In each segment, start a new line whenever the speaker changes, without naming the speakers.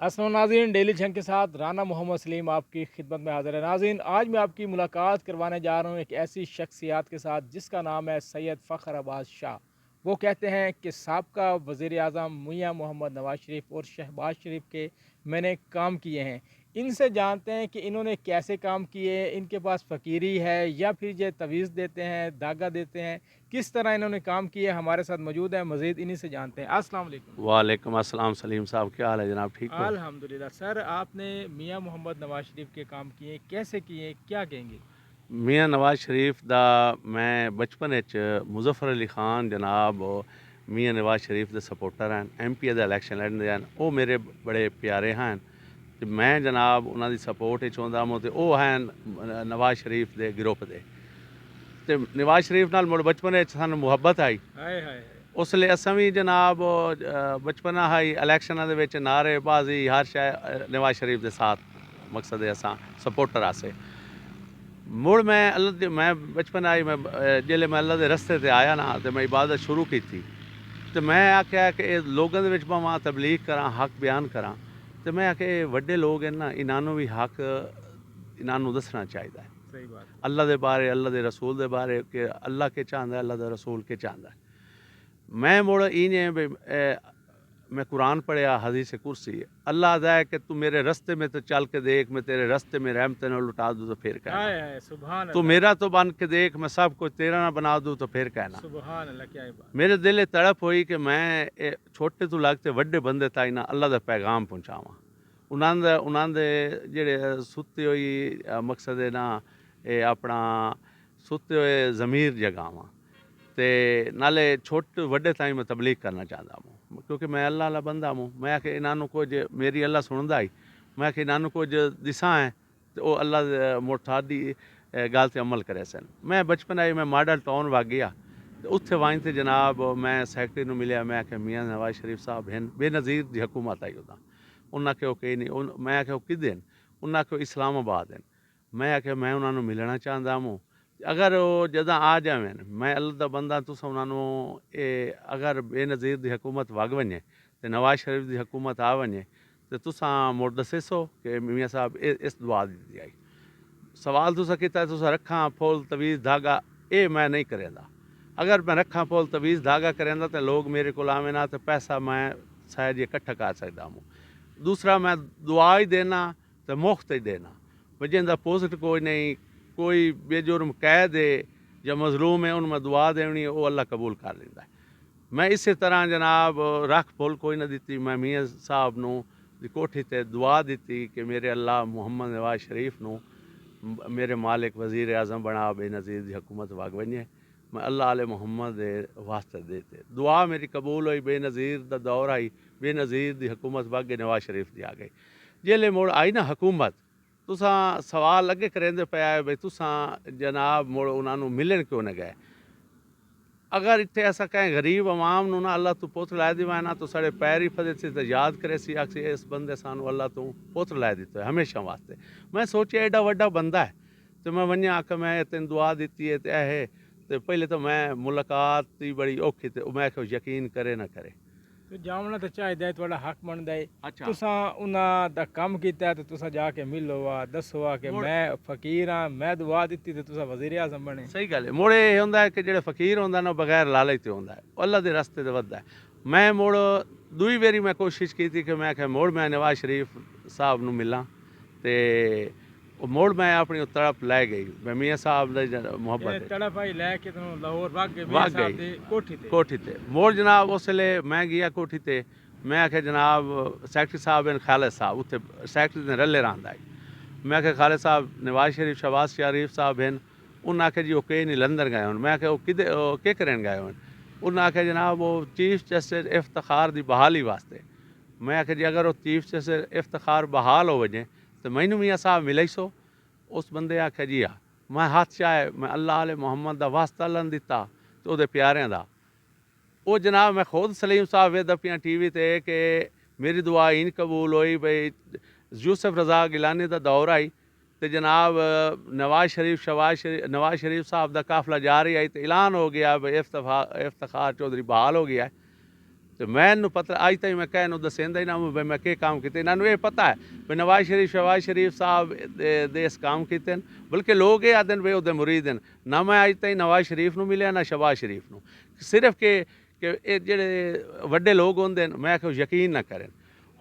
अस्सलाम नाज़रीन, डेली छंग के साथ राना मोहम्मद सलीम आपकी खिदमत में हाज़िर है। नाज़रीन, आज मैं आपकी मुलाकात करवाने जा रहा हूँ एक ऐसी शख्सियत के साथ जिसका नाम है सैयद फ़ख्र अब्बास शाह। वो कहते हैं कि साबका वज़ीर आज़म मियाँ मोहम्मद नवाज़ शरीफ और शहबाज शरीफ के मैंने काम किए हैं। इनसे जानते हैं कि इन्होंने कैसे काम किए, इनके पास फ़कीरी है या फिर ये तवीज़ देते हैं, धागा देते हैं, किस तरह इन्होंने काम किए, हमारे साथ मौजूद है। मज़ीद इन्हीं से जानते हैं। अस्सलाम वालेकुम।
वालेकुम अस्सलाम सलीम साहब, क्या हाल है जनाब? ठीक हो?
अल्हम्दुलिल्लाह। सर, आपने मियाँ मोहम्मद नवाज़ शरीफ के काम किए, कैसे किए, क्या कहेंगे?
मियाँ नवाज शरीफ दा मैं बचपन मुज़फ़्फ़र अली खान जनाब मियाँ नवाज शरीफ दे सपोर्टर हैं। MP दा इलैक्शन लड़दे हैं। वो मेरे बड़े प्यारे हैं ते मैं जनाब उन्हां दी सपोर्ट च होंदा ते ओह् हैं नवाज शरीफ दे ग्रुप दे। ते नवाज शरीफ नाल मुड़ बचपन सानू मुहब्बत आई।
हाय हाय हाय।
उसले असां भी जनाब बचपना हा ही इलैक्शनां दे विच नारेबाजी हर शै नवाज शरीफ दे साथ मकसद असां सपोर्टर आसे। मुड़ मैं अल्लाह दे मैं बचपन आई मैं जेल्लै मैं अल्लाह दे रस्ते ते आया ना ते मैं इबादत शुरू की ते मैं आख्या कि लोगों दे विच भावां तबलीग करां हक बयान करां ते मैं आख्या वड्डे लोग हैं ना इन्हां भी हक इन्हां दसना चाहिदा है
सही बात है।
अल्लाह दे बारे अल्लाह दे रसूल दे बारे कि अल्लाह के चाहंदा है अल्लाह दा रसूल के चाहंदा है। मैं मुड़ इ'नें मैं कुरान पढ़िया हदीस कुर्सी अल्लाह दा है कि तू मेरे रस्ते में तो चल के देख मैं तेरे रस्ते में रहमत न लुटा दूँ तो फिर कहना
हाय हाय, सुभान
तू
अल्लाह।
मेरा तो बन के देख मैं सब कुछ तेरा ना बना दूँ तो फिर कहना।
सुभान अल्लाह, क्या ही बात।
मेरे दिल तड़प हुई कि मैं छोटे तो लगते वड्डे बंदे ताई ना अल्लाह दा पैगाम पहुँचावां उन्हां दे जेह्ड़े सुत्ते होई मकसद है ना अपना सुत्ते होए ज़मीर जगावां ते नाले छोटे वड्डे ताईं मैं तबलीग करना चाहता हूँ क्योंकि मैं अल्लाह वाला बंदा हूँ। मैं आखे इन्हां कुछ मेरी अल्लाह सुनदा ही मैं आखे इन्हां कुछ दिसां है ते ओह् अल्लाह मुड़ साडी गल ते अमल करे सन। मैं बचपन आई मैं मॉडल टाउन वग गया ते उत्थे वाई ते जनाब मैं सैकटरी नूं मिलिया मैं आखे मियाँ नवाज शरीफ साहब हैं बेनज़ीर दी हुकूमत आई उदा उन्हें आखे ओह् कहीं नहीं मैं आखे ओह् किदे न उन्हें आखे इस्लामाबाद हैं। मैं आखे मैं उन्हां नूं मिलना चाहता हूँ अगर वो जदा आ जावें मैं अल्लाह दा बंदा तुस उन्होंने अगर बेनज़ीर दी हुकूमत वग वञे तो नवाज शरीफ दी हुकूमत आ वञे तो तुसां मुड़ दसेसो कि मियाँ साहब इस दुआ दी आई सवाल तुसा कीता तुसा रखा फुल तवीज़ धागा ये मैं नहीं करेंदा। अगर मैं रखा फुल तवीज़ धागा करेंदा तो लोग मेरे को आवे ना तो पैसा मैं शायद ये इकट्ठा कर सकता हूँ। दूसरा मैं दुआ ही देना तो मुफ्त ही देना जिंदा पोस्ट कोई नहीं कोई बेजुर्म कैद है या मजलूम है उन्हें दुआ देनी वो अल्लाह कबूल कर लेंदा है। मैं इस तरह जनाब रख फुल कोई ना दी मैं मियाँ साहब नूं दी कोठी ते दुआ दी कि मेरे अल्लाह मुहम्मद नवाज शरीफ नूं मेरे मालिक वज़ीर आज़म बना बेनज़ीर दी हुकूमत वग वञे मैं अल्लाह आले मुहम्मद दे वास्ते देते दुआ मेरी कबूल हुई बेनज़ीर दा दौर आई बेनज़ीर दी हुकूमत वग नवाज शरीफ दी आ गई। जेल्लै मुड़ आई ना हुकूमत तुसां सवाल अगे करेंदे पे आए भाई तुसां जनाब मुड़ उन्होंने मिलन क्यों न गए। अगर इतने ऐसा कहें गरीब अवाम नूं ना अल्लाह तू पुत्र लै दिवा ना तो साढ़े पैर ही फदे सी तो याद करे सी आखसी इस बंदे सानू अल्लाह तू पुत्र लै दित्तो है हमेशा वास्ते। मैं सोचिया एडा वड्डा बंदा है तो मैं वन्या आख मैं तेन दुआ दी है तो पहले तो मैं मुलाकात ही बड़ी औखी तो मैं आखो यकीन करे ना करे।
तो जामना तो चाहिए है, थोड़ा हक बनता है।
अच्छा
तुसां उन्हां दा काम किया है तो तुसां जाके मिलो वा दसो वा कि
मुड़
मैं फ़कीर हाँ, मैं दुआ दी तो तुसां वज़ीर आज़म बने।
सही गल है मुड़ ये होंदा है कि जेह्ड़ा फकीर होंदा ना बगैर लालच ते होंदा है अल्लाह दे रस्ते ते वधदा है। मैं मुड़ दूई बारी मैं कोशिश की थी कि मैं आख्या मुड़ मैं नवाज शरीफ साहब नूं मिलां ते मुड़ मैं अपनी तड़प लै गई मैं मियाँ साहब दी
यानी
मुहब्बत
तड़प आई लैके तुम लाहौर भाग गए मियाँ
वग
साहब
गई
दी कोठी ते।
कोठी ते मुड़ जनाब उसले मैं गया कोठी ते मैं आख्या जनाब सैकटरी साहब हैं खालिद साहब उत्थे सैकटरी ने रले रहांदा है। मैं आख्या खालिद साहब नवाज शरीफ शहबाज शरीफ साहब हैं उन्हें आख्या जी वो कहीं नहीं लंदन गए हो मैं आख्या वो किदे केह् करन गए हो उन्हें आख्या जनाब वो चीफ जस्टिस इफ्तार की बहाली वास्ते। मैं आख्या जी अगर वो चीफ जस्टिस इफ्तार बहाल हो वजे तो मैनू मियाँ साहब मिले सो उस बंदे आख्या जी हाँ मैं हाथ चाहे मैं अल्लाह आले मुहम्मद का वास्ता लन दिता तो वो प्यारें का वो जनाब मैं खुद सलीम साहब वेदा पियां TV ते कि मेरी दुआ इन कबूल हुई भाई यूसुफ रज़ा गिलानी का दौर आई तो जनाब नवाज शरीफ साहब का काफिला जारी आई तो ऐलान हो गया भाई इफ्तार चौधरी बहाल हो गया है। ਤੇ ਮੈਨੂੰ ਪਤਾ ਅੱਜ ਤਾਈਂ ਮੈਂ ਕਹਿ ਨੂੰ ਦੱਸਦਾ ਹੀ ਨਾ ਵੀ ਮੈਂ ਕੀ ਕੰਮ ਕੀਤੇ। ਇਹਨਾਂ ਨੂੰ ਇਹ ਪਤਾ ਹੈ ਵੀ ਨਵਾਜ਼ ਸ਼ਰੀਫ ਸਾਹਿਬ ਦੇ ਇਸ ਕੰਮ ਕੀਤੇ ਨੇ, ਬਲਕਿ ਲੋਕ ਇਹ ਆਖਦੇ ਨੇ ਵੀ ਉਹਦੇ ਮੁਰੀਦ ਨੇ। ਨਾ ਮੈਂ ਅੱਜ ਤਾਈਂ ਨਵਾਜ਼ ਸ਼ਰੀਫ ਨੂੰ ਮਿਲਿਆ ਨਾ ਸ਼ਹਿਬਾਜ਼ ਸ਼ਰੀਫ ਨੂੰ, ਸਿਰਫ ਕਿ ਇਹ ਜਿਹੜੇ ਵੱਡੇ ਲੋਕ ਹੁੰਦੇ ਨੇ ਮੈਂ ਆਖਿਆ ਯਕੀਨ ਨਾ ਕਰਨ।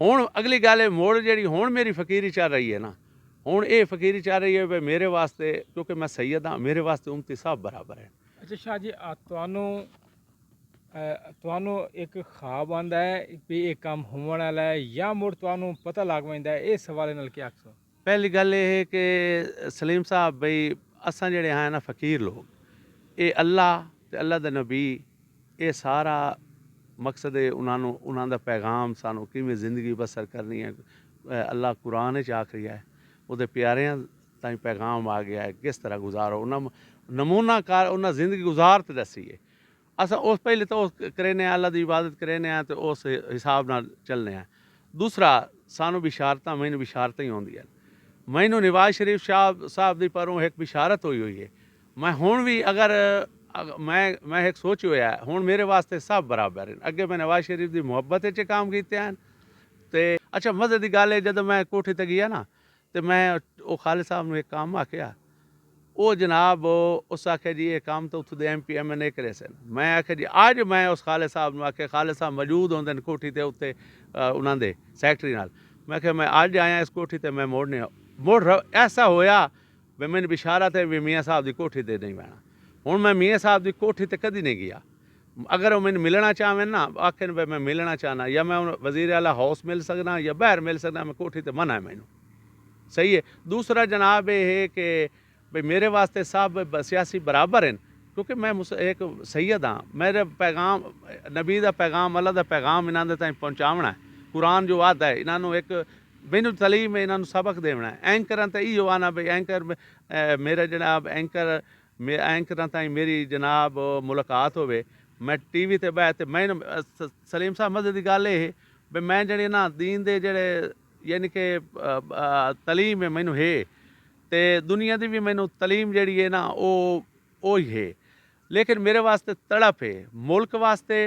ਹੁਣ ਅਗਲੀ ਗੱਲ ਮੋੜ ਜਿਹੜੀ ਹੁਣ ਮੇਰੀ ਫਕੀਰੀ ਚੱਲ ਰਹੀ ਹੈ ਨਾ, ਹੁਣ ਇਹ ਫਕੀਰੀ ਚੱਲ ਰਹੀ ਹੈ ਵੀ ਮੇਰੇ ਵਾਸਤੇ, ਕਿਉਂਕਿ ਮੈਂ ਸੈਯਦ ਹਾਂ, ਮੇਰੇ ਵਾਸਤੇ ਉਮਤੀ ਸਭ ਬਰਾਬਰ ਹੈ।
ਅੱਛਾ ਸ਼ਾਹ ਜੀ, ਤੁਹਾਨੂੰ ਇੱਕ ਖਾਬ ਆਉਂਦਾ ਹੈ ਵੀ ਇਹ ਕੰਮ ਹੋਣ ਵਾਲਾ ਹੈ ਜਾਂ ਮੁੜ ਤੁਹਾਨੂੰ ਪਤਾ ਲੱਗ ਪੈਂਦਾ ਹੈ? ਇਸ ਹਵਾਲੇ ਨਾਲ ਕੀ ਆਖੋ?
ਪਹਿਲੀ ਗੱਲ ਇਹ ਹੈ ਕਿ ਸਲੀਮ ਸਾਹਿਬ ਬਈ ਅਸਾਂ ਜਿਹੜੇ ਹਾਂ ਨਾ ਫਕੀਰ ਲੋਕ, ਇਹ ਅੱਲਾ ਤੇ ਅੱਲਾ ਦੇ ਨਬੀ, ਇਹ ਸਾਰਾ ਮਕਸਦ ਹੈ ਉਹਨਾਂ ਦਾ ਪੈਗਾਮ ਸਾਨੂੰ ਕਿਵੇਂ ਜ਼ਿੰਦਗੀ ਬਸਰ ਕਰਨੀ ਹੈ। ਅੱਲਾ ਕੁਰਾਨ ਵਿੱਚ ਆਖ ਰਿਹਾ ਹੈ, ਉਹਦੇ ਪਿਆਰਿਆਂ ਤਾਈਂ ਪੈਗਾਮ ਆ ਗਿਆ ਹੈ ਕਿਸ ਤਰ੍ਹਾਂ ਗੁਜ਼ਾਰੋ। ਉਹਨਾਂ ਨਮੂਨਾਕਾਰ ਉਹਨਾਂ ਜ਼ਿੰਦਗੀ ਗੁਜ਼ਾਰ ਤੇ ਦੱਸੀ ਹੈ। असा उस पहले तो करें अल्लाह की इबादत करें तो उस हिसाब नाल चलने। दूसरा सानू बिशारत मैनू बिशारत ही आउंदियां। मैनू नवाज शरीफ साहब की परों एक बिशारत हुई है। मैं हुण भी अगर मैं एक सोच होया हुण मेरे वास्ते सब बराबर हैं। अगे मैं नवाज शरीफ की मुहब्बत च काम किए हैं। तो अच्छा मज़े की गल है, जब मैं कोठी ते गया ना तो मैं वो खालिद साहब ने एक काम आख्या, वो जनाब उस आखे जी ये काम तो उत्थों दे MP MNA करे सन। मैं आखे जी अज मैं उस खालिद साहब ने आखे, खालिद साहब मौजूद होंदे ने कोठी ते उत्ते उन्हां दे सैकटरी नाल। मैं आखे मैं अज आया इस कोठी ते मैं मुड़ ऐसा होया भी मैंने बिशारत है भी मियाँ साहब की कोठी ते नहीं बहना। हुण मैं मियाँ साहब की कोठी ते कदी नहीं गया। अगर वो मैंने मिलना चाहें ना आखन भाई मैं मिलना चाहना, या मैं वज़ीर आला हाउस मिल सकना या बाहर मिल सकना, मैं कोठी ते मना है मैनू। सही है। दूसरा जनाब ये है कि भाई मेरे वास्ते सब सियासी बराबर हैं, क्योंकि मैं एक सैयद हाँ। मेरे पैगाम नबी का पैगाम अल्लाह का पैगाम इन्हों के ताईं पहुँचावना है। कुरान जो आता है इन्हों एक मैनू तलीम है, इन्हों सबक देना है। एंकर तो इो आना भाई एंकर मेरा जनाब एंकर ताईं मेरी जनाब मुलाकात होवे, मैं TV ते बह ते मैं सलीम साहब मज़े की गल है भाई मैं जड़े ना दीन दे जड़े यानी कि तलीम है मैनू है, तो दुनिया की भी मैनू तलीम जी है ना वो ही है। लेकिन मेरे वास्ते तड़प है मुल्क वास्ते।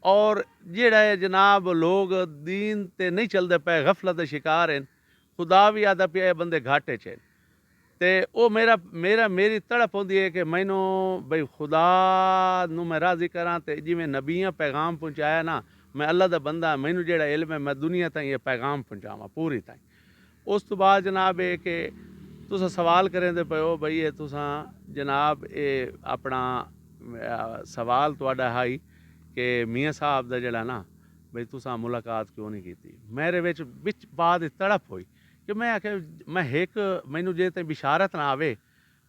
और जेड़ा है जनाब लोग दीन ते नहीं चलते पे, गफलत के शिकार हैं। खुदा भी आता पे बंदे घाटे च। तो वो मेरी तड़प होती है कि मैनू बई खुदा नू मैं राज़ी करा, तो जिमें नबियाँ पैगाम पहुँचाया ना, मैं अल्लाह का बंदा, मैनू जेड़ा इल्म है मैं दुनिया ताईं ये पैगाम पहुँचावां पूरी ताईं। उस तो बाद जनाब है कि तुस सवाल करें पे हो बई ये तुसां जनाब ये अपना सवाल तुहाडा है कि मियाँ साहब का जड़ा ना बई तुसां मुलाकात क्यों नहीं की। मेरे बिच बाद तड़प हुई कि मैं आखे मैं एक मैनू जे ते बिशारत ना आवे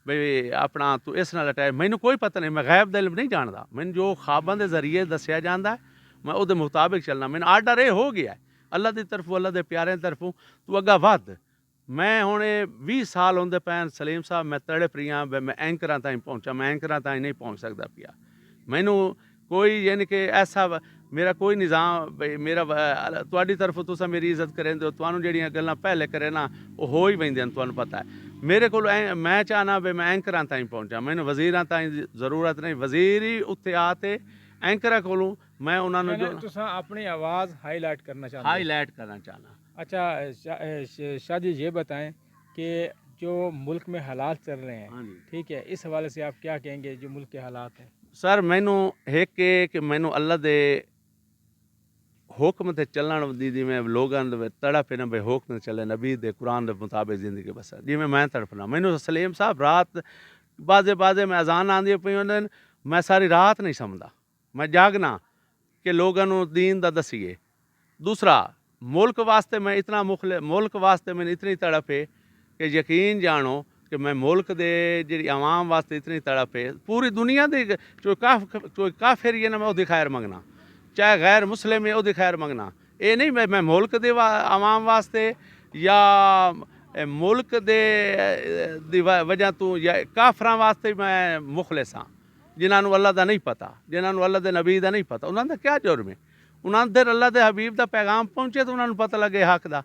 बई अपना तू इस नाल अटैच, मैनू कोई पता नहीं, मैं गैब दा इल्म नहीं जानता। मैनू जो ख्वाबां दे जरिए दस्या जांदा है मैं उहदे मुताबिक चलना। मैनू आर्डर ये हो गया है अल्लाह की तरफों, अल्लाह के प्यारे तरफों तू अग्गा वध। मैं हुण 20 साल होंदे पैन सलीम साहब मैं तड़प रही हाँ मैं एंकरां ताईं पहुँचा, मैं एंकरां ताईं नहीं पहुँच सकता पिया। मैनू कोई यानी कि ऐसा मेरा कोई निज़ाम भाई मेरा तुहाडी तरफों तुसां मेरी इज्जत करें तो तुहानूं जिहड़ियां गल्लां पहले करे ना वो हो ही पैंदियां, तुहानूं पता है। मेरे को मैं चाहना भाई मैं एंकरां ताईं पहुँचा, मैनू वज़ीरां ताईं ज़रूरत नहीं। वज़ीर ही उत्थे आते एंकरां कोलों मैं उन्होंने जो
तुसां अपनी आवाज़ हाईलाइट करना चाहते
हाईलाइट करना चाहना।
अच्छा शाह जी ये बताएं कि जो मुल्क में हालात चल रहे हैं, ठीक है, इस हवाले से आप क्या कहेंगे जो मुल्क के हालात हैं? सर
मैनू एक कि मैनू अल्लाह दे हुक्म ते चलण दी जिवें लोगां दे तड़प है ना भाई हुक्म चले नबी दे कुरान दे मुताबिक जिंदगी बसर, जिवें मैं तड़पना। मैनू सलीम साहब रात बाजे में अजान आंदी पई होंदे, मैं सारी रात नहीं समझदा, मैं जागना कि लोगां नू दीन दा दसीए। दूसरा मुल्क वास्ते मैं इतना मुल्क वास्ते मैंने इतनी तड़प है कि यकीन जानो कि मैं मुल्क दे जी आवाम वास्ते इतनी तड़प है। पूरी दुनिया दे कोई काफिर है ना मैं उसकी खैर मंगना, चाहे गैर मुस्लिम है उसकी खैर मंगना। ये नहीं मैं मुल्क दे आवाम वास्ते या मुल्क दे वजह तू या काफरां वास्ते मैं मुखलिस हाँ, जिन्होंने अल्लाह का नहीं पता, जिन्होंने अल्लाह के नबी का नहीं पता। उन्होंने क्या जुर्म है? उन्होंने अल्लाह के हबीब का पैगाम पहुँचे तो उन्होंने पता लगे हक का।